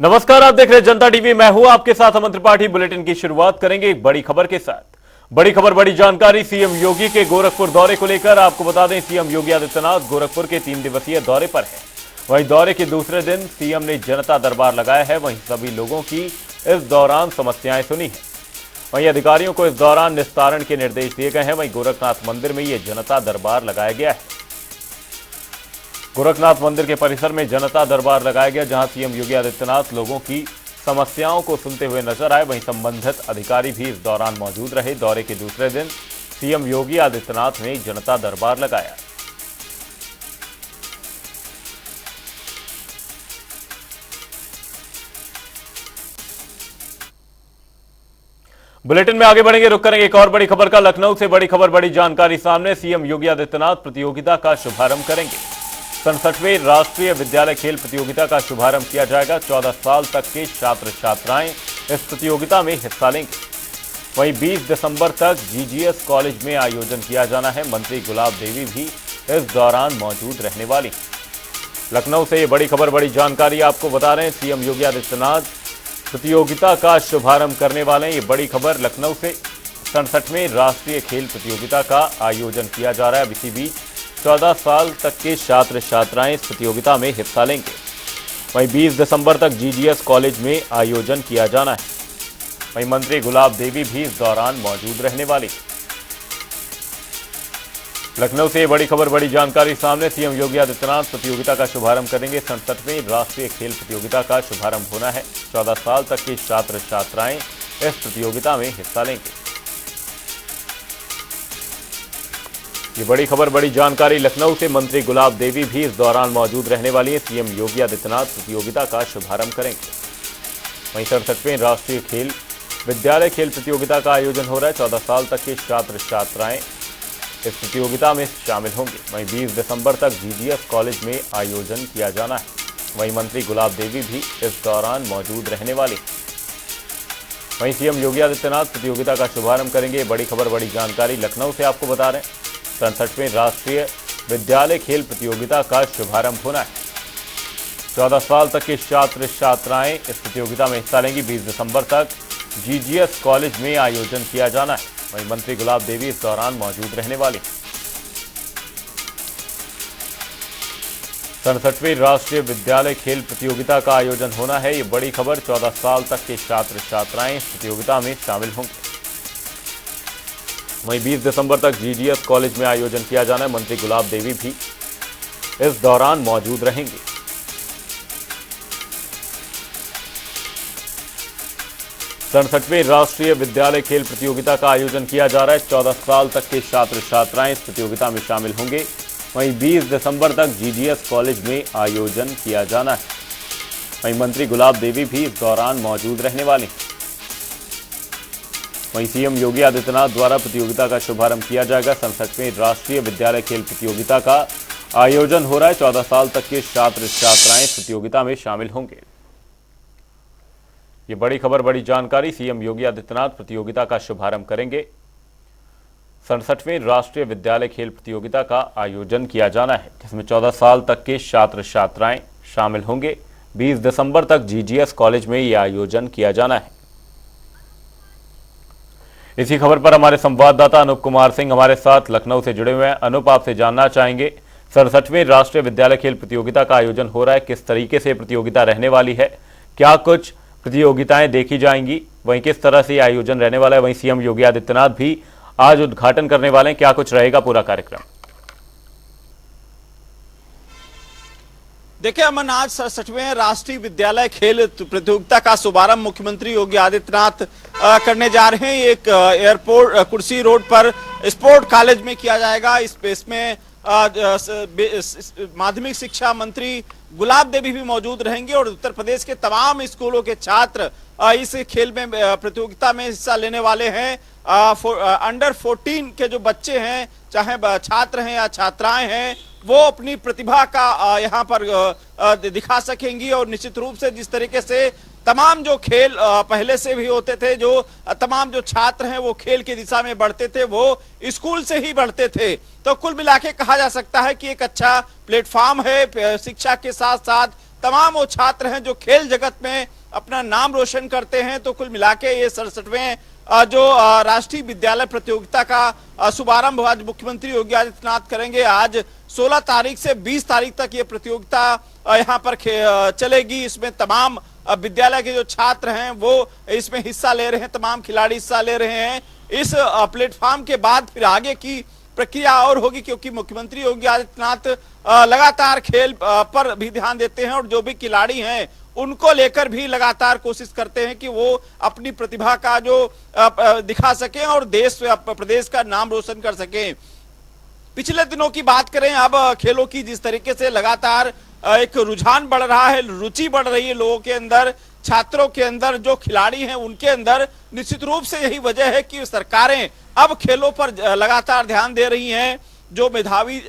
नमस्कार, आप देख रहे हैं जनता टीवी। मैं हूं आपके साथ अमन त्रिपाठी। बुलेटिन की शुरुआत करेंगे एक बड़ी खबर के साथ। बड़ी खबर, बड़ी जानकारी सीएम योगी के गोरखपुर दौरे को लेकर। आपको बता दें, सीएम योगी आदित्यनाथ गोरखपुर के 3 दिवसीय दौरे पर हैं। वहीं दौरे के दूसरे दिन सीएम ने जनता दरबार लगाया है। वहीं सभी लोगों की इस दौरान समस्याएं सुनी है। वहीं अधिकारियों को इस दौरान निस्तारण के निर्देश दिए गए हैं। वहीं गोरखनाथ मंदिर में यह जनता दरबार लगाया गया है। गोरखनाथ मंदिर के परिसर में जनता दरबार लगाया गया, जहां सीएम योगी आदित्यनाथ लोगों की समस्याओं को सुनते हुए नजर आए। वहीं संबंधित अधिकारी भी इस दौरान मौजूद रहे। दौरे के दूसरे दिन सीएम योगी आदित्यनाथ ने जनता दरबार लगाया। बुलेटिन में आगे बढ़ेंगे, रुक करेंगे एक और बड़ी खबर का। लखनऊ से बड़ी खबर, बड़ी जानकारी सामने। सीएम योगी आदित्यनाथ प्रतियोगिता का शुभारंभ करेंगे। 67वें राष्ट्रीय विद्यालय खेल प्रतियोगिता का शुभारंभ किया जाएगा। 14 साल तक के छात्र छात्राएं इस प्रतियोगिता में हिस्सा लेंगे। वहीं 20 दिसंबर तक जीजीएस कॉलेज में आयोजन किया जाना है। मंत्री गुलाब देवी भी इस दौरान मौजूद रहने वाली। लखनऊ से ये बड़ी खबर, बड़ी जानकारी आपको बता रहे हैं। सीएम योगी आदित्यनाथ प्रतियोगिता का शुभारंभ करने वाले हैं। ये बड़ी खबर लखनऊ से। 67वें राष्ट्रीय खेल प्रतियोगिता का आयोजन किया जा रहा है। अब इसी बीच 14 साल तक के छात्र छात्राएं इस प्रतियोगिता में हिस्सा लेंगे। वहीं 20 दिसंबर तक जीजीएस कॉलेज में आयोजन किया जाना है। वहीं मंत्री गुलाब देवी भी इस दौरान मौजूद रहने वाली। लखनऊ से बड़ी खबर, बड़ी जानकारी सामने। सीएम योगी आदित्यनाथ प्रतियोगिता का शुभारंभ करेंगे। 67वें राष्ट्रीय खेल प्रतियोगिता का शुभारंभ होना है। 14 साल तक के छात्र छात्राएं इस प्रतियोगिता में हिस्सा लेंगे। ये बड़ी खबर, बड़ी जानकारी लखनऊ से। मंत्री गुलाब देवी भी इस दौरान मौजूद रहने वाली है। सीएम योगी आदित्यनाथ प्रतियोगिता का शुभारंभ करेंगे। वहीं 67वें राष्ट्रीय खेल विद्यालय खेल प्रतियोगिता का आयोजन हो रहा है। 14 साल तक के छात्र छात्राएं इस प्रतियोगिता में शामिल होंगे। वहीं 20 दिसंबर तक जीजीएस कॉलेज में आयोजन किया जाना है। वहीं मंत्री गुलाब देवी भी इस दौरान मौजूद रहने वाली। वहीं सीएम योगी आदित्यनाथ प्रतियोगिता का शुभारंभ करेंगे। बड़ी खबर, बड़ी जानकारी लखनऊ से आपको बता रहे हैं। 67वें राष्ट्रीय विद्यालय खेल प्रतियोगिता का शुभारंभ होना है। 14 साल तक के छात्र छात्राएं इस प्रतियोगिता में हिस्सा लेंगी। 20 दिसंबर तक जीजीएस कॉलेज में आयोजन किया जाना है। वहीं मंत्री गुलाब देवी इस दौरान मौजूद रहने वाली। 67वें राष्ट्रीय विद्यालय खेल प्रतियोगिता का आयोजन होना है। ये बड़ी खबर। 14 साल तक के छात्र छात्राएं इस प्रतियोगिता में शामिल होंगे। वहीं 20 दिसंबर तक जीजीएस कॉलेज में आयोजन किया जाना है। मंत्री गुलाब देवी भी इस दौरान मौजूद रहेंगे। सड़सठवें राष्ट्रीय विद्यालय खेल प्रतियोगिता का आयोजन किया जा रहा है। 14 साल तक के छात्र छात्राएं इस प्रतियोगिता में शामिल होंगे। वहीं 20 दिसंबर तक जीजीएस कॉलेज में आयोजन किया जाना है। वहीं मंत्री गुलाब देवी भी इस दौरान मौजूद रहने वाली। वहीं सीएम योगी आदित्यनाथ द्वारा प्रतियोगिता का शुभारंभ किया जाएगा। 67वें राष्ट्रीय विद्यालय खेल प्रतियोगिता का आयोजन हो रहा है। 14 साल तक के छात्र छात्राएं इस प्रतियोगिता में शामिल होंगे। ये बड़ी खबर, बड़ी जानकारी। सीएम योगी आदित्यनाथ प्रतियोगिता का शुभारंभ करेंगे। 67वें राष्ट्रीय विद्यालय खेल प्रतियोगिता का आयोजन किया जाना है, जिसमें 14 साल तक के छात्र छात्राएं शामिल होंगे। 20 दिसंबर तक जीजीएस कॉलेज में यह आयोजन किया जाना है। इसी खबर पर हमारे संवाददाता अनूप कुमार सिंह हमारे साथ लखनऊ से जुड़े हुए हैं। अनूप, आपसे जानना चाहेंगे, 67वें राष्ट्रीय विद्यालय खेल प्रतियोगिता का आयोजन हो रहा है, किस तरीके से प्रतियोगिता रहने वाली है, क्या कुछ प्रतियोगिताएं देखी जाएंगी, वहीं किस तरह से आयोजन रहने वाला है। वहीं सीएम योगी आदित्यनाथ भी आज उद्घाटन करने वाले हैं, क्या कुछ रहेगा पूरा कार्यक्रम? देखिए अमन, आज 67वें राष्ट्रीय विद्यालय खेल प्रतियोगिता का शुभारंभ मुख्यमंत्री योगी आदित्यनाथ करने जा रहे हैं। एक एयरपोर्ट कुर्सी रोड पर स्पोर्ट कॉलेज में किया जाएगा। इसमें माध्यमिक शिक्षा मंत्री गुलाब देवी भी मौजूद रहेंगे और उत्तर प्रदेश के तमाम स्कूलों के छात्र इस खेल में प्रतियोगिता में हिस्सा लेने वाले हैं। अंडर 14 के जो बच्चे हैं, चाहे छात्र हैं या छात्राएं हैं, वो अपनी प्रतिभा का यहाँ पर दिखा सकेंगी। और निश्चित रूप से जिस तरीके से तमाम जो खेल पहले से भी होते थे, जो तमाम जो छात्र हैं वो खेल की दिशा में बढ़ते थे, वो स्कूल से ही बढ़ते थे। तो कुल मिला के कहा जा सकता है कि एक अच्छा प्लेटफॉर्म है। शिक्षा के साथ साथ तमाम वो छात्र हैं जो खेल जगत में अपना नाम रोशन करते हैं। तो कुल मिला के ये 67वें जो राष्ट्रीय विद्यालय प्रतियोगिता का शुभारंभ आज मुख्यमंत्री योगी आदित्यनाथ करेंगे। आज 16 तारीख से 20 तारीख तक ये प्रतियोगिता यहाँ पर चलेगी। इसमें तमाम विद्यालय के जो छात्र हैं वो इसमें हिस्सा ले रहे हैं, तमाम खिलाड़ी हिस्सा ले रहे हैं। इस प्लेटफॉर्म के बाद फिर आगे की प्रक्रिया और होगी, क्योंकि मुख्यमंत्री योगी आदित्यनाथ लगातार खेल पर भी ध्यान देते हैं और जो भी खिलाड़ी हैं उनको लेकर भी लगातार कोशिश करते हैं कि वो अपनी प्रतिभा का जो दिखा सकें और देश प्रदेश का नाम रोशन कर सकें। पिछले दिनों की बात करें अब खेलों की, जिस तरीके से लगातार एक रुझान बढ़ रहा है, रुचि बढ़ रही है लोगों के अंदर, छात्रों के अंदर, जो खिलाड़ी हैं उनके अंदर, निश्चित रूप से यही वजह है कि सरकारें अब खेलों पर लगातार ध्यान दे रही हैं। जो मेधावी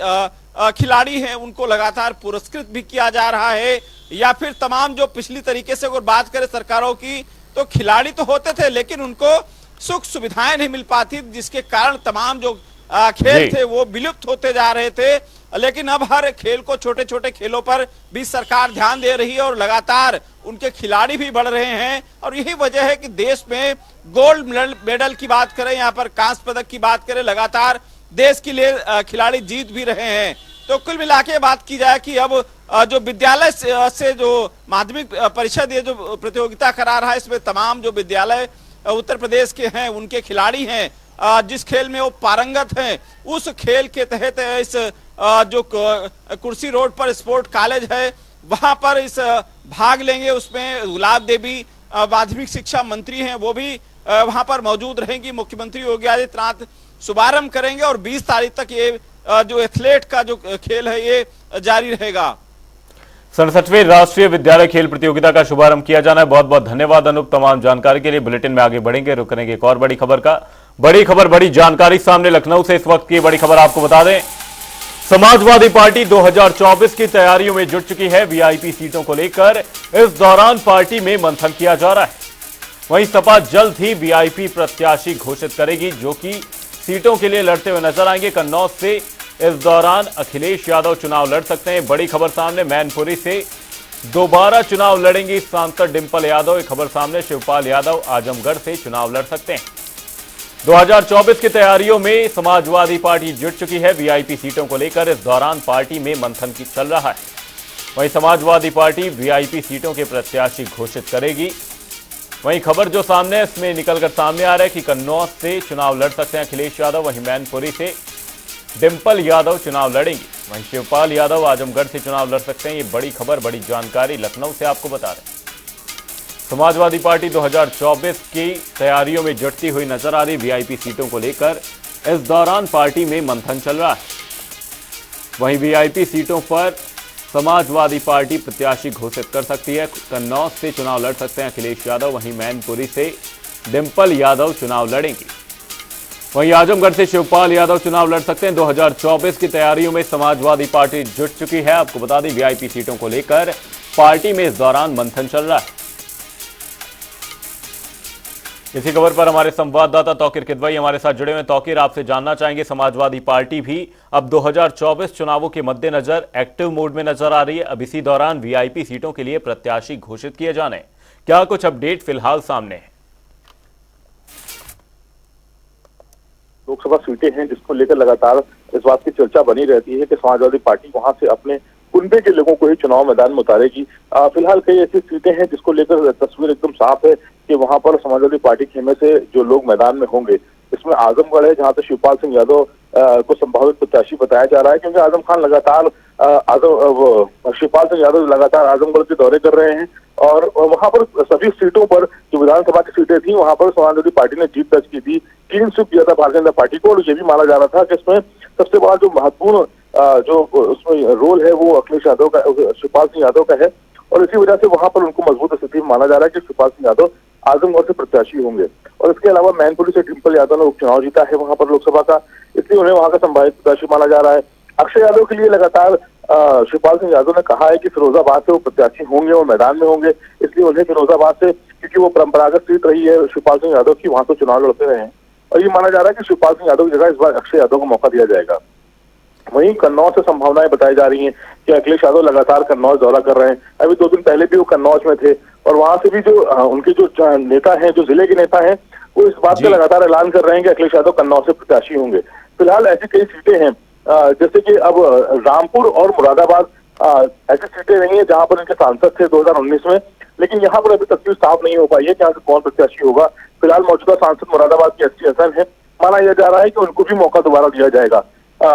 खिलाड़ी हैं उनको लगातार पुरस्कृत भी किया जा रहा है, या फिर तमाम जो पिछली तरीके से अगर बात करें सरकारों की, तो खिलाड़ी तो होते थे लेकिन उनको सुख सुविधाएं नहीं मिल पाती, जिसके कारण तमाम जो खेल थे वो विलुप्त होते जा रहे थे। लेकिन अब हर खेल को, छोटे छोटे खेलों पर भी सरकार ध्यान दे रही है और लगातार उनके खिलाड़ी भी बढ़ रहे हैं। और यही वजह है कि देश में गोल्ड मेडल की बात करें, यहाँ पर कांस्य पदक की बात करें, लगातार देश के लिए खिलाड़ी जीत भी रहे हैं। तो कुल मिला के बात की जाए कि अब जो विद्यालय से जो माध्यमिक परिषद ये जो प्रतियोगिता करा रहा है, इसमें तमाम जो विद्यालय उत्तर प्रदेश के हैं उनके खिलाड़ी हैं, जिस खेल में वो पारंगत हैं, उस खेल के तहत इस जो कुर्सी रोड पर स्पोर्ट कॉलेज है वहां पर इस भाग लेंगे। उसमें गुलाब देवी माध्यमिक शिक्षा मंत्री हैं, वो भी वहां पर मौजूद रहेंगी। मुख्यमंत्री योगी आदित्यनाथ शुभारंभ करेंगे और 20 तारीख तक ये जो एथलेट का जो खेल है ये जारी रहेगा। 67वें राष्ट्रीय विद्यालय खेल प्रतियोगिता का शुभारंभ किया जाना है। बहुत बहुत धन्यवाद अनूप तमाम जानकारी के लिए। बुलेटिन में आगे बढ़ेंगे, रुक करेंगे एक और बड़ी खबर का। बड़ी खबर, बड़ी जानकारी सामने लखनऊ से इस वक्त की बड़ी खबर आपको बता दें। समाजवादी पार्टी 2024 की तैयारियों में जुट चुकी है। वीआईपी सीटों को लेकर इस दौरान पार्टी में मंथन किया जा रहा है। वहीं सपा जल्द ही वीआईपी प्रत्याशी घोषित करेगी, जो कि सीटों के लिए लड़ते हुए नजर आएंगे। कन्नौज से इस दौरान अखिलेश यादव चुनाव लड़ सकते हैं। बड़ी खबर सामने, मैनपुरी से दोबारा चुनाव लड़ेंगी सांसद डिंपल यादव। एक खबर सामने, शिवपाल यादव आजमगढ़ से चुनाव लड़ सकते हैं। 2024 की तैयारियों में समाजवादी पार्टी जुट चुकी है। वीआईपी सीटों को लेकर इस दौरान पार्टी में मंथन चल रहा है। वहीं समाजवादी पार्टी वीआईपी सीटों के प्रत्याशी घोषित करेगी। वहीं खबर जो सामने है इसमें निकलकर सामने आ रहा है कि कन्नौज से चुनाव लड़ सकते हैं अखिलेश यादव। वहीं मैनपुरी से डिंपल यादव चुनाव लड़ेंगी। वहीं शिवपाल यादव आजमगढ़ से चुनाव लड़ सकते हैं। ये बड़ी खबर, बड़ी जानकारी लखनऊ से आपको बता रहे हैं। समाजवादी पार्टी 2024 की तैयारियों में जुटती हुई नजर आ रही। वीआईपी सीटों को लेकर इस दौरान पार्टी में मंथन चल रहा है। वहीं वीआईपी सीटों पर समाजवादी पार्टी प्रत्याशी घोषित कर सकती है। कन्नौज से चुनाव लड़ सकते हैं अखिलेश यादव। वहीं मैनपुरी से डिंपल यादव चुनाव लड़ेंगी। वहीं आजमगढ़ से शिवपाल यादव चुनाव लड़ सकते हैं। 2024 की तैयारियों में समाजवादी पार्टी जुट चुकी है। आपको बता दें वीआईपी सीटों को लेकर पार्टी में इस दौरान मंथन चल रहा है। इसी खबर पर हमारे संवाददाता तौकीर किदवई हमारे साथ जुड़े हुए। तौकीर, आपसे जानना चाहेंगे, समाजवादी पार्टी भी अब 2024 चुनावों के मद्देनजर एक्टिव मोड में नजर आ रही है। अब इसी दौरान वीआईपी सीटों के लिए प्रत्याशी घोषित किए जाने, क्या कुछ अपडेट फिलहाल सामने है? लोकसभा सीटें हैं जिसको लेकर लगातार इस बात की चर्चा बनी रहती है कि समाजवादी पार्टी वहां से अपने कुनबे के लोगों को ही चुनाव मैदान में उतारेगी। फिलहाल कई ऐसी सीटें हैं जिसको लेकर तस्वीर एकदम साफ है कि वहां पर समाजवादी पार्टी खेमे से जो लोग मैदान में होंगे, इसमें आजमगढ़ है जहां पर शिवपाल सिंह यादव को संभावित प्रत्याशी बताया जा रहा है, क्योंकि आजम खान लगातार शिवपाल सिंह यादव लगातार आजमगढ़ के दौरे कर रहे हैं और वहां पर सभी सीटों पर जो विधानसभा की सीटें थी वहां पर समाजवादी पार्टी ने जीत दर्ज की थी। क्लीन स्वीप किया था भारतीय जनता पार्टी को और ये भी माना जा रहा था कि इसमें सबसे बड़ा जो महत्वपूर्ण जो उसमें रोल है वो अखिलेश यादव का, शिवपाल सिंह यादव का है और इसी वजह से वहां पर उनको मजबूत स्थिति में माना जा रहा है कि शिवपाल सिंह यादव आजमगढ़ से प्रत्याशी होंगे। और इसके अलावा मैनपुरी से डिंपल यादव ने उपचुनाव जीता है वहां पर लोकसभा का, इसलिए उन्हें वहां का संभावित प्रत्याशी माना जा रहा है। अक्षय यादव के लिए लगातार शिवपाल सिंह यादव ने कहा है कि फिरोजाबाद से वो प्रत्याशी होंगे और मैदान में होंगे, इसलिए उन्हें फिरोजाबाद से, क्योंकि वो परंपरागत सीट रही है शिवपाल सिंह यादव की, वहां तो चुनाव लड़ते रहे हैं और ये माना जा रहा है कि शिवपाल सिंह यादव की जगह इस बार अक्षय यादव को मौका दिया जाएगा। वहीं कन्नौज से संभावनाएं बताई जा रही हैं कि अखिलेश यादव लगातार कन्नौज दौरा कर रहे हैं। अभी 2 दिन पहले भी वो कन्नौज में थे और वहां से भी जो उनके जो नेता हैं, जो जिले के नेता हैं, वो इस बात का लगातार ऐलान कर रहे हैं कि अखिलेश यादव कन्नौज से प्रत्याशी होंगे। फिलहाल ऐसी कई सीटें हैं, जैसे कि अब रामपुर और मुरादाबाद ऐसी सीटें नहीं है जहां पर इनके सांसद थे 2019 में, लेकिन यहाँ पर अभी तस्वीर साफ नहीं हो पाई है कि यहाँ से कौन प्रत्याशी होगा। फिलहाल मौजूदा सांसद मुरादाबाद के एसटी हसन है, माना यह जा रहा है कि उनको भी मौका दोबारा दिया जाएगा।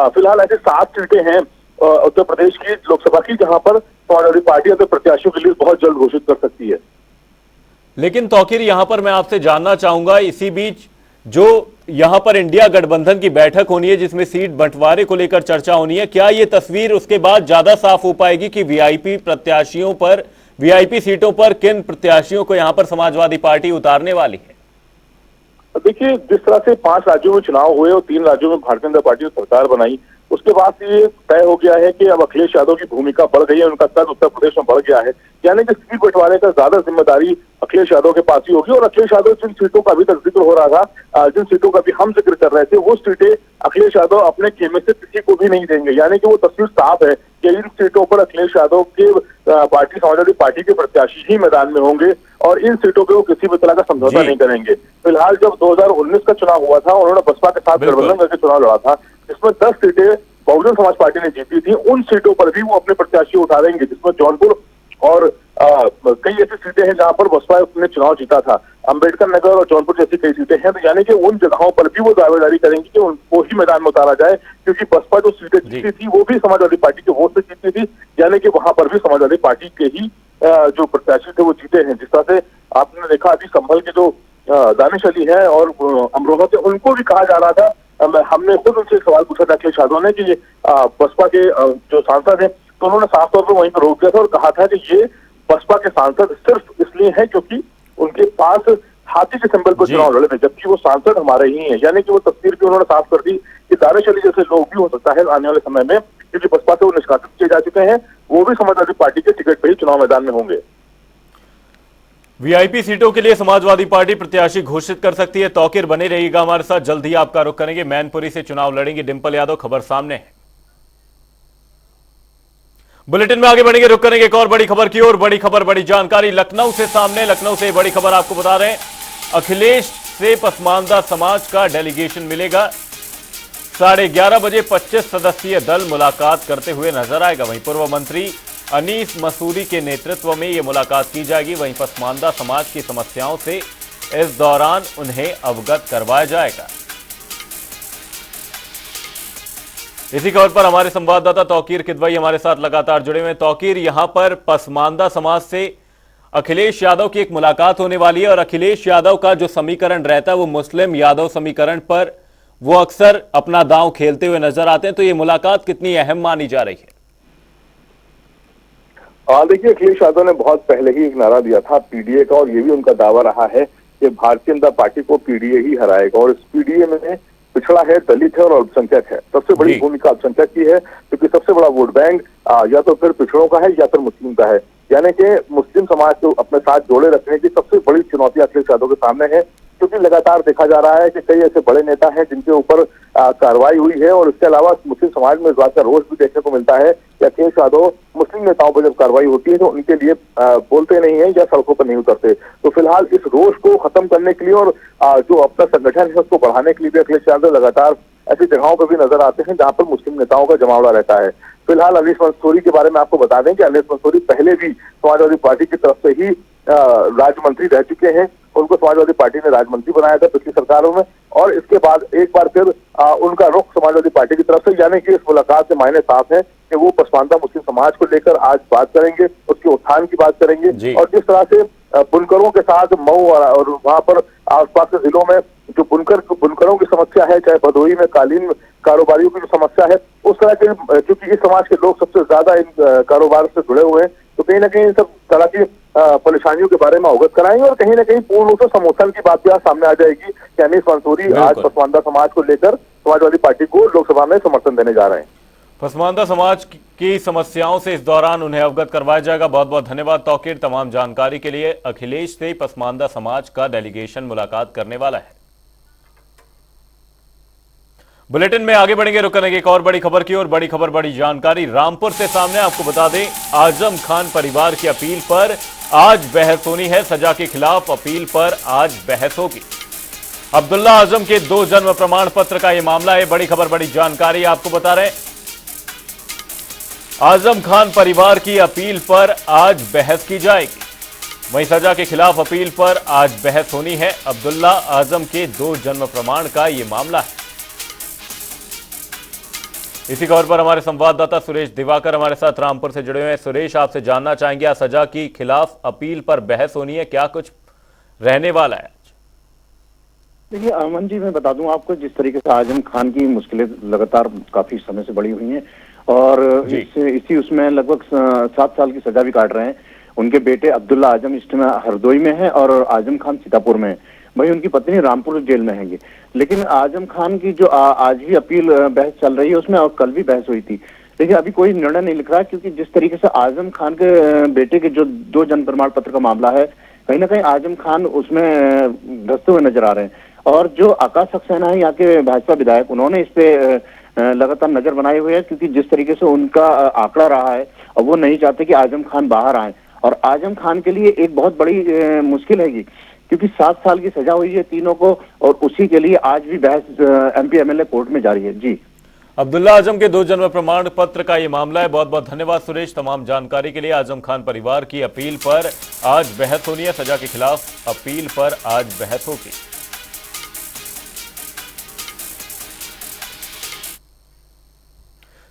फिलहाल ऐसे 7 सीटें हैं उत्तर प्रदेश की लोकसभा की जहां पर समाजवादी पार्टी अपने प्रत्याशियों के लिए बहुत जल्द घोषित कर सकती है। लेकिन तौकीर, यहां पर मैं आपसे जानना चाहूंगा, इसी बीच जो यहां पर इंडिया गठबंधन की बैठक होनी है जिसमें सीट बंटवारे को लेकर चर्चा होनी है, क्या ये तस्वीर उसके बाद ज्यादा साफ हो पाएगी कि वीआईपी प्रत्याशियों पर, वीआईपी सीटों पर किन प्रत्याशियों को यहां पर समाजवादी पार्टी उतारने वाली है? देखिए, जिस तरह से 5 राज्यों में चुनाव हुए और 3 राज्यों में भारतीय जनता पार्टी ने सरकार बनाई, उसके बाद ये तय हो गया है कि अब अखिलेश यादव की भूमिका बढ़ गई है, उनका कद उत्तर प्रदेश में बढ़ गया है, यानी कि सीट बंटवारे का ज्यादा जिम्मेदारी अखिलेश यादव के पास ही होगी। और अखिलेश यादव जिन सीटों का अभी तक जिक्र हो रहा था, जिन सीटों का भी हम जिक्र कर रहे थे, वो सीटें अखिलेश यादव अपने खेमे से किसी को भी नहीं देंगे, यानी कि वो तस्वीर साफ है कि इन सीटों पर अखिलेश यादव के पार्टी समाजवादी पार्टी के प्रत्याशी ही मैदान में होंगे और इन सीटों पे वो किसी भी तरह का समझौता नहीं करेंगे। फिलहाल जब 2019 का चुनाव हुआ था, उन्होंने बसपा के साथ गठबंधन करके चुनाव लड़ा था, जिसमें 10 सीटें बहुजन समाज पार्टी ने जीती थी। उन सीटों पर भी वो अपने प्रत्याशी उतारेंगे, जिसमें जौनपुर और कई ऐसी सीटें हैं जहां पर बसपा ने चुनाव जीता था, अंबेडकर नगर और जौनपुर जैसी कई सीटें हैं। तो यानी कि उन जगहों पर भी वो दावेदारी करेंगे कि उनको ही मैदान में उतारा जाए, क्योंकि बसपा जो सीटें जीती थी वो भी समाजवादी पार्टी के वोट से जीती थी, यानी कि वहां पर भी समाजवादी पार्टी के ही जो प्रत्याशी थे वो जीते हैं। जिस तरह से आपने देखा, अभी संभल के जो दानिश अली है और अमरोहा के, उनको भी कहा जा रहा था, हमने खुद उनसे सवाल पूछा था अखिलेश यादव ने कि ये बसपा के जो सांसद हैं, तो उन्होंने साफ तौर पर वहीं पर रोक दिया था और कहा था कि ये बसपा के सांसद सिर्फ इसलिए हैं क्योंकि उनके पास हाथी के सिंबल पर चुनाव लड़े थे, जबकि वो सांसद हमारे ही हैं। यानी कि वो तस्वीर भी उन्होंने साफ कर दी कि दानिश अली जैसे लोग भी हो सकता है आने वाले समय में, क्योंकि बसपा से वो निष्कासित किए जा चुके हैं, वो भी समाजवादी पार्टी के टिकट पर ही चुनाव मैदान में होंगे। वीआईपी सीटों के लिए समाजवादी पार्टी प्रत्याशी घोषित कर सकती है। तौकीर बने रहिएगा हमारे साथ, जल्द ही आपका रुख करेंगे। मैनपुरी से चुनाव लड़ेंगे डिंपल यादव, खबर सामने है। बुलेटिन में आगे बढ़ेंगे, रुक करेंगे एक और बड़ी खबर की ओर। बड़ी खबर, बड़ी जानकारी लखनऊ से सामने। लखनऊ से बड़ी खबर आपको बता रहे हैं, अखिलेश से पसमानदा समाज का डेलीगेशन मिलेगा। 11:30 बजे 25 सदस्यीय दल मुलाकात करते हुए नजर आएगा। वहीं पूर्व मंत्री अनीस मसूरी के नेतृत्व में यह मुलाकात की जाएगी। वहीं पसमानदा समाज की समस्याओं से इस दौरान उन्हें अवगत करवाया जाएगा। इसी खबर पर हमारे संवाददाता तौकीर किदवई हमारे साथ लगातार जुड़े हुए हैं। तौकीर, यहां पर पसमानदा समाज से अखिलेश यादव की एक मुलाकात होने वाली है और अखिलेश यादव का जो समीकरण रहता है वो मुस्लिम यादव समीकरण पर वो अक्सर अपना दांव खेलते हुए नजर आते हैं, तो ये मुलाकात कितनी अहम मानी जा रही है? देखिए, अखिलेश यादव ने बहुत पहले ही एक नारा दिया था पीडीए का, और ये भी उनका दावा रहा है कि भारतीय जनता पार्टी को पीडीए ही हराएगा। और इस पीडीए में पिछड़ा है, दलित है और अल्पसंख्यक है। सबसे बड़ी भूमिका अल्पसंख्यक की है, क्योंकि सबसे बड़ा वोट बैंक या तो फिर पिछड़ों का है या फिर मुस्लिम का है। यानी कि मुस्लिम समाज को अपने साथ जोड़े रखने की सबसे बड़ी चुनौती अखिलेश यादव के सामने है, क्योंकि लगातार देखा जा रहा है कि कई ऐसे बड़े नेता हैं जिनके ऊपर कार्रवाई हुई है। और इसके अलावा मुस्लिम समाज में इस बात का रोष भी देखने को मिलता है कि अखिलेश यादव मुस्लिम नेताओं पर जब कार्रवाई होती है तो उनके लिए बोलते नहीं है या सड़कों पर नहीं उतरते। तो फिलहाल इस रोष को खत्म करने के लिए और जो अपना संगठन है उसको बढ़ाने के लिए भी अखिलेश यादव लगातार ऐसी जगहों पर भी नजर आते हैं जहां पर मुस्लिम नेताओं का जमावड़ा रहता है। फिलहाल अनीस मंसूरी के बारे में आपको बता दें कि अनीस मंसूरी पहले भी समाजवादी पार्टी की तरफ से ही राज्य मंत्री रह चुके हैं। उनको समाजवादी पार्टी ने राज्य मंत्री बनाया था पिछली सरकारों में, और इसके बाद एक बार फिर उनका रुख समाजवादी पार्टी की तरफ से, यानी कि इस मुलाकात से मायने साफ है कि वो पसमानदा मुस्लिम समाज को लेकर आज बात करेंगे, उसके उत्थान की बात करेंगे। और जिस तरह से बुनकरों के साथ मऊ और वहां पर आसपास के जिलों में जो बुनकरों की समस्या है, चाहे भदोही में कालीन कारोबारियों की जो समस्या है, उस तरह के, क्योंकि इस समाज के लोग सबसे ज्यादा इन कारोबार से जुड़े हुए हैं, तो कहीं ना कहीं इन सब तरह की परेशानियों के बारे में अवगत कराएंगे। और कहीं ना कहीं पूर्ण रूप से समर्थन की बात भी आज सामने आ जाएगी कि अनीस मंसूरी आज पसमानदा समाज को लेकर समाजवादी पार्टी को लोकसभा में समर्थन देने जा रहे हैं। पसमानदा समाज की समस्याओं से इस दौरान उन्हें अवगत करवाया जाएगा। बहुत बहुत धन्यवाद तौकीर तमाम जानकारी के लिए। अखिलेश से पसमानदा समाज का डेलीगेशन मुलाकात करने वाला है। बुलेटिन में आगे बढ़ेंगे, रुक करेंगे एक और बड़ी खबर की और बड़ी खबर बड़ी जानकारी रामपुर से सामने। आपको बता दें, आजम खान परिवार की अपील पर आज बहस होनी है। सजा के खिलाफ अपील पर आज बहस होगी। अब्दुल्ला आजम के 2 जन्म प्रमाण पत्र का यह मामला है। बड़ी खबर बड़ी जानकारी आपको बता रहे हैं, आजम खान परिवार की अपील पर आज बहस की जाएगी। वहीं सजा के खिलाफ अपील पर आज बहस होनी है। अब्दुल्ला आजम के 2 जन्म प्रमाण का यह मामला है। इसी खबर पर हमारे संवाददाता सुरेश दिवाकर हमारे साथ रामपुर से जुड़े हुए हैं। सुरेश, आपसे जानना चाहेंगे, आज सजा की खिलाफ अपील पर बहस होनी है, क्या कुछ रहने वाला है? देखिए अमन जी, मैं बता दूं आपको, जिस तरीके से आजम खान की मुश्किलें लगातार काफी समय से बढ़ी हुई हैं और इसी उसमें लगभग 7 साल की सजा भी काट रहे हैं। उनके बेटे अब्दुल्ला आजम इस समय हरदोई में है और आजम खान सीतापुर में है। वही उनकी पत्नी रामपुर जेल में है। लेकिन आजम खान की जो आज भी अपील बहस चल रही है उसमें, और कल भी बहस हुई थी, लेकिन अभी कोई निर्णय नहीं लिख रहा, क्योंकि जिस तरीके से आजम खान के बेटे के जो 2 जन्म प्रमाण पत्र का मामला है, कहीं ना कहीं आजम खान उसमें धंसते हुए नजर आ रहे हैं। और जो आकाश सक्सेना है यहाँ के भाजपा विधायक, उन्होंने इस पे लगातार नजर बनाए हुए है, क्योंकि जिस तरीके से उनका आंकड़ा रहा है और वो नहीं चाहते कि आजम खान बाहर आए। और आजम खान के लिए एक बहुत बड़ी मुश्किल है, क्योंकि 7 साल की सजा हुई है तीनों को, और उसी के लिए आज भी बहस एमपी एमएलए कोर्ट में जारी है। जी, अब्दुल्ला आजम के 2 जन्म प्रमाण पत्र का यह मामला है। बहुत बहुत धन्यवाद सुरेश तमाम जानकारी के लिए। आजम खान परिवार की अपील पर आज बहस होनी है। सजा के खिलाफ अपील पर आज बहस होगी।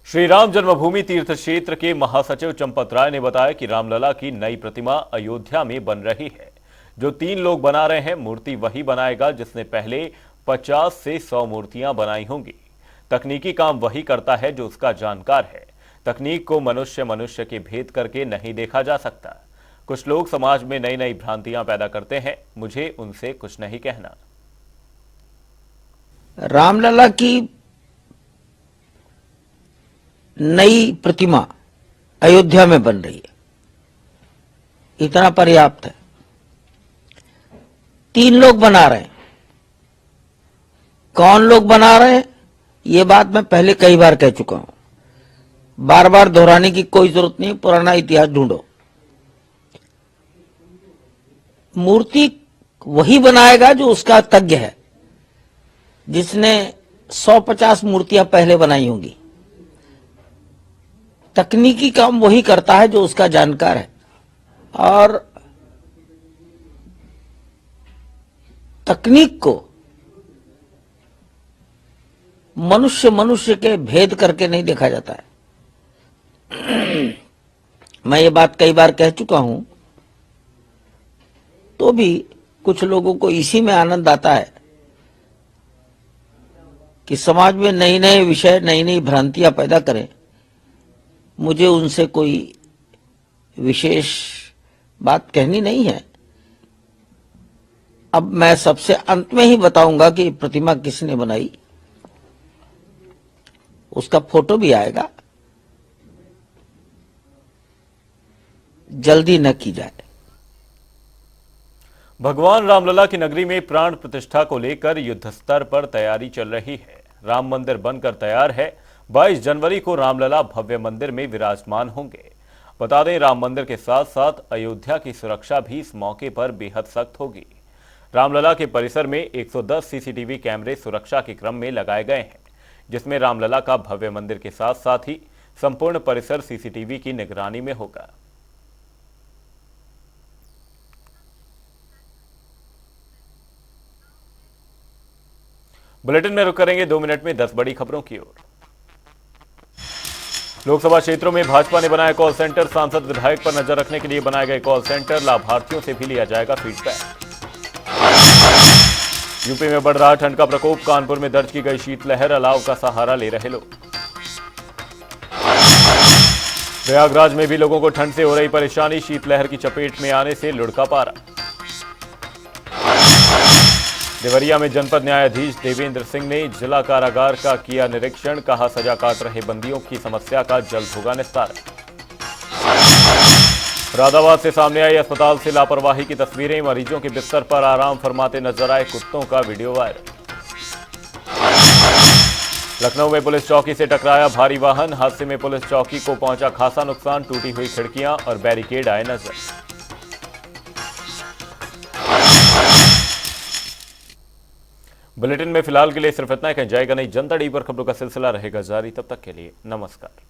श्री राम जन्मभूमि तीर्थ क्षेत्र के महासचिव चंपत राय ने बताया कि रामलला की नई प्रतिमा अयोध्या में बन रही है। जो 3 लोग बना रहे हैं, मूर्ति वही बनाएगा जिसने पहले 50 से 100 मूर्तियां बनाई होंगी। तकनीकी काम वही करता है जो उसका जानकार है। तकनीक को मनुष्य के भेद करके नहीं देखा जा सकता। कुछ लोग समाज में नई नई भ्रांतियां पैदा करते हैं, मुझे उनसे कुछ नहीं कहना। रामलला की नई प्रतिमा अयोध्या में बन रही है, इतना पर्याप्त है। 3 लोग बना रहे हैं। कौन लोग बना रहे हैं, ये बात मैं पहले कई बार कह चुका हूं, बार बार दोहराने की कोई जरूरत नहीं। पुराना इतिहास ढूंढो। मूर्ति वही बनाएगा जो उसका तज्ञ है, जिसने 150 मूर्तियां पहले बनाई होंगी। तकनीकी काम वही करता है जो उसका जानकार है। और तकनीक को मनुष्य के भेद करके नहीं देखा जाता है। मैं ये बात कई बार कह चुका हूं, तो भी कुछ लोगों को इसी में आनंद आता है कि समाज में नए नए विषय, नई नई भ्रांतियां पैदा करें। मुझे उनसे कोई विशेष बात कहनी नहीं है। अब मैं सबसे अंत में ही बताऊंगा कि प्रतिमा किसने बनाई, उसका फोटो भी आएगा, जल्दी न की जाए। भगवान रामलला की नगरी में प्राण प्रतिष्ठा को लेकर युद्ध स्तर पर तैयारी चल रही है। राम मंदिर बनकर तैयार है। 22 जनवरी को रामलला भव्य मंदिर में विराजमान होंगे। बता दें, राम मंदिर के साथ साथ अयोध्या की सुरक्षा भी इस मौके पर बेहद सख्त होगी। रामलला के परिसर में 110 सीसीटीवी कैमरे सुरक्षा के क्रम में लगाए गए हैं, जिसमें रामलला का भव्य मंदिर के साथ साथ ही संपूर्ण परिसर सीसीटीवी की निगरानी में होगा। बुलेटिन में रुक करेंगे 2 मिनट में 10 बड़ी खबरों की ओर। लोकसभा क्षेत्रों में भाजपा ने बनाया कॉल सेंटर। सांसद विधायक पर नजर रखने के लिए बनाए गए कॉल सेंटर। लाभार्थियों से भी लिया जाएगा फीडबैक। यूपी में बढ़ रहा ठंड का प्रकोप। कानपुर में दर्ज की गई शीतलहर। अलाव का सहारा ले रहे लोग। प्रयागराज में भी लोगों को ठंड से हो रही परेशानी। शीतलहर की चपेट में आने से लुढ़का पारा। देवरिया में जनपद न्यायाधीश देवेंद्र सिंह ने जिला कारागार का किया निरीक्षण। कहा, सजा काट रहे बंदियों की समस्या का जल्द होगा निस्तारण। मुरादाबाद से सामने आई अस्पताल से लापरवाही की तस्वीरें। मरीजों के बिस्तर पर आराम फरमाते नजर आए कुत्तों का वीडियो वायरल। लखनऊ में पुलिस चौकी से टकराया भारी वाहन। हादसे में पुलिस चौकी को पहुंचा खासा नुकसान। टूटी हुई खिड़कियां और बैरिकेड आए नजर। बुलेटिन में फिलहाल के लिए सिर्फ इतना ही। कहीं जाएगा नहीं। जनता डी पर खबरों का सिलसिला रहेगा जारी। तब तक के लिए नमस्कार।